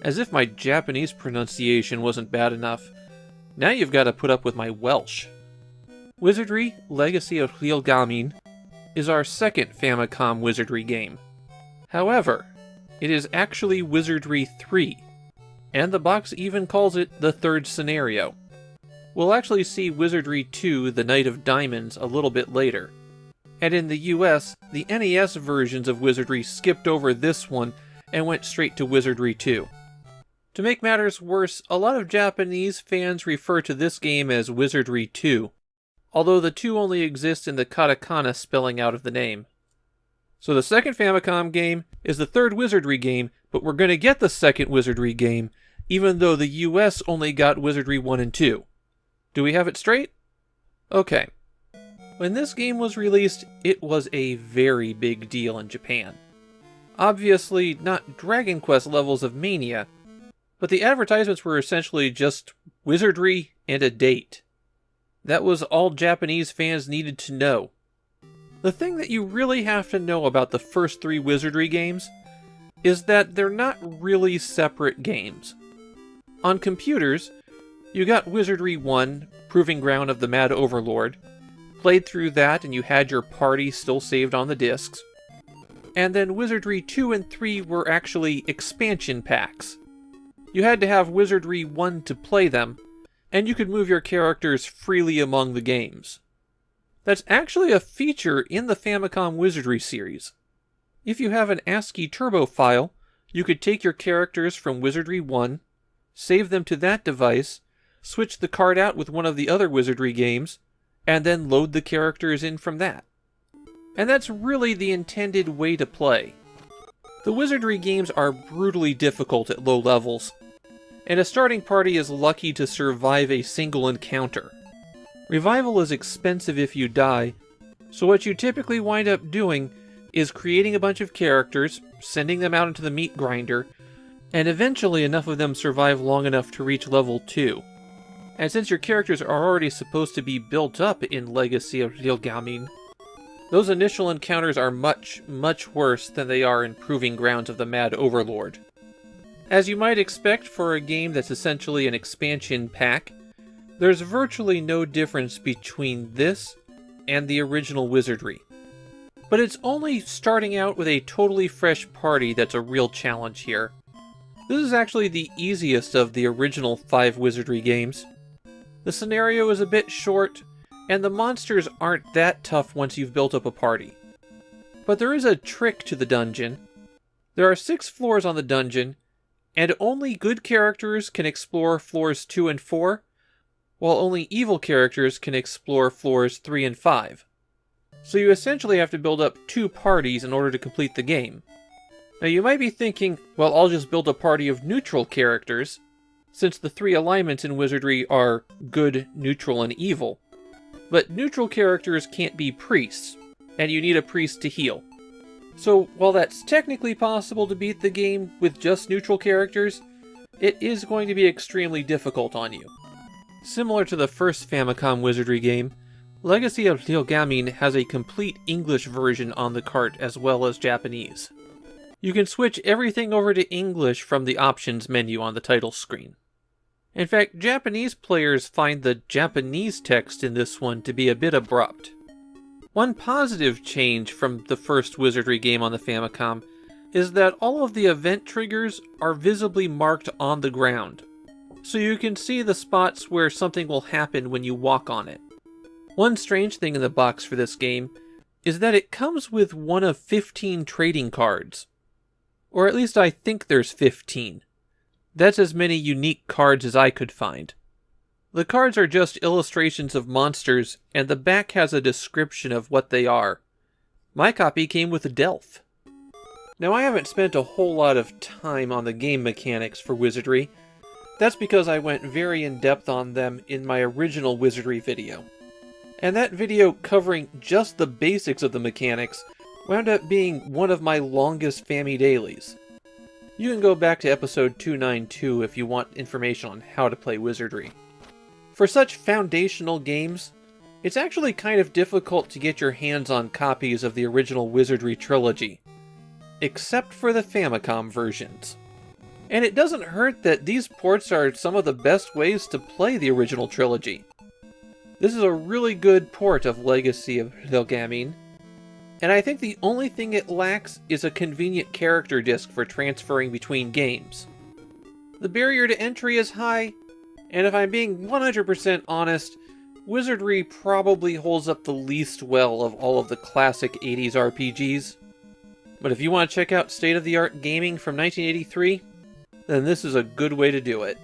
As if my Japanese pronunciation wasn't bad enough, now you've got to put up with my Welsh. Wizardry Legacy of Llylgamyn is our second Famicom Wizardry game. However, it is actually Wizardry III, and the box even calls it the third scenario. We'll actually see Wizardry II, the Knight of Diamonds, a little bit later. And in the US, the NES versions of Wizardry skipped over this one and went straight to Wizardry II. To make matters worse, a lot of Japanese fans refer to this game as Wizardry II, although the 2 only exist in the katakana spelling out of the name. So the second Famicom game is the third Wizardry game, but we're going to get the second Wizardry game, even though the US only got Wizardry 1 and 2. Do we have it straight? Okay. When this game was released, it was a very big deal in Japan. Obviously, not Dragon Quest levels of mania, but the advertisements were essentially just Wizardry and a date. That was all Japanese fans needed to know. The thing that you really have to know about the first 3 Wizardry games is that they're not really separate games. On computers, you got Wizardry 1, Proving Ground of the Mad Overlord, played through that and you had your party still saved on the discs. And then Wizardry 2 and 3 were actually expansion packs. You had to have Wizardry 1 to play them, and you could move your characters freely among the games. That's actually a feature in the Famicom Wizardry series. If you have an ASCII Turbo file, you could take your characters from Wizardry 1, save them to that device, switch the card out with one of the other Wizardry games, and then load the characters in from that. And that's really the intended way to play. The Wizardry games are brutally difficult at low levels, and a starting party is lucky to survive a single encounter. Revival is expensive if you die, so what you typically wind up doing is creating a bunch of characters, sending them out into the meat grinder, and eventually enough of them survive long enough to reach level 2. And since your characters are already supposed to be built up in Legacy of Llylgamyn, those initial encounters are much, much worse than they are in Proving Grounds of the Mad Overlord. As you might expect for a game that's essentially an expansion pack, there's virtually no difference between this and the original Wizardry. But it's only starting out with a totally fresh party that's a real challenge here. This is actually the easiest of the original 5 Wizardry games. The scenario is a bit short, and the monsters aren't that tough once you've built up a party. But there is a trick to the dungeon. There are 6 floors on the dungeon, and only good characters can explore floors 2 and 4, while only evil characters can explore floors 3 and 5. So you essentially have to build up 2 parties in order to complete the game. Now you might be thinking, well, I'll just build a party of neutral characters, since the 3 alignments in Wizardry are good, neutral, and evil. But neutral characters can't be priests, and you need a priest to heal. So while that's technically possible to beat the game with just neutral characters, it is going to be extremely difficult on you. Similar to the first Famicom Wizardry game, Legacy of Llylgamyn has a complete English version on the cart as well as Japanese. You can switch everything over to English from the options menu on the title screen. In fact, Japanese players find the Japanese text in this one to be a bit abrupt. One positive change from the first Wizardry game on the Famicom is that all of the event triggers are visibly marked on the ground, so you can see the spots where something will happen when you walk on it. One strange thing in the box for this game is that it comes with one of 15 trading cards. Or at least I think there's 15. That's as many unique cards as I could find. The cards are just illustrations of monsters, and the back has a description of what they are. My copy came with a Delph. Now I haven't spent a whole lot of time on the game mechanics for Wizardry. That's because I went very in-depth on them in my original Wizardry video. And that video covering just the basics of the mechanics wound up being one of my longest Famidailies. You can go back to episode 292 if you want information on how to play Wizardry. For such foundational games, it's actually kind of difficult to get your hands on copies of the original Wizardry trilogy, except for the Famicom versions. And it doesn't hurt that these ports are some of the best ways to play the original trilogy. This is a really good port of Legacy of Llylgamyn, and I think the only thing it lacks is a convenient character disc for transferring between games. The barrier to entry is high, and if I'm being 100% honest, Wizardry probably holds up the least well of all of the classic 80s RPGs. But if you want to check out state-of-the-art gaming from 1983, then this is a good way to do it.